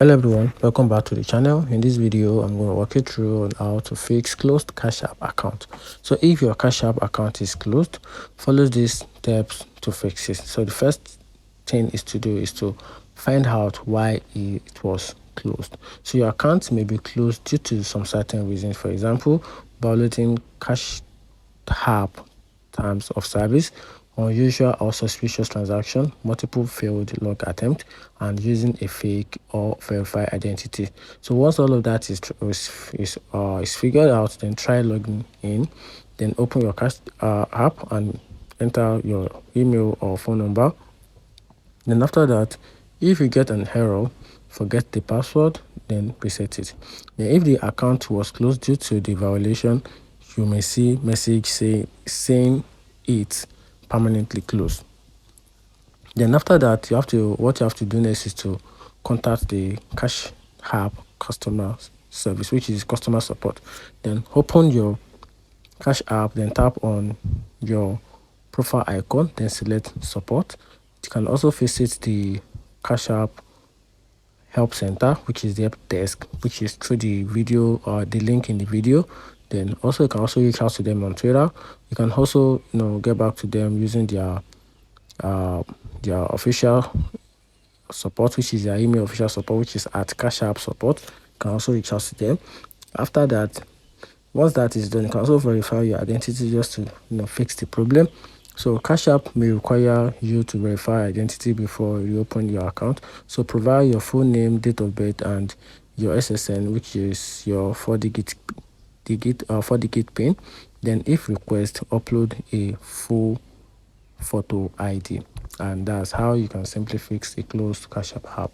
Hello everyone, welcome back to the channel. In this video I'm going to walk you through on how to fix closed Cash App account. So if your Cash App account is closed, follow these steps to fix it. So the first thing is to find out why it was closed. So your account may be closed due to some certain reasons. For example, violating Cash App terms of service, unusual or suspicious transaction, multiple failed log attempt, and using a fake or verified identity. So once all of that is figured out, then try logging in, then open your Cash app and enter your email or phone number. Then after that, if you get an error, forget the password, then reset it. Then if the account was closed due to the violation, you may see message saying it's permanently closed. Then after that, what you have to do next is to contact the Cash App customer service, which is customer support. Then open your Cash App, then tap on your profile icon, then select support. You can also visit the Cash App help center, which is the help desk, which is through the video or the link in the video. Then also you can also reach out to them on Twitter. You can also get back to them using their official support, which is their email official support, which is at Cash App support. You can also reach out to them. After that, once that is done, you can also verify your identity just to fix the problem. So Cash App may require you to verify identity before you open your account. So provide your full name, date of birth, and your SSN, which is your 4-digit PIN. Then if request, upload a full photo ID. And that's how you can simply fix a closed Cash App.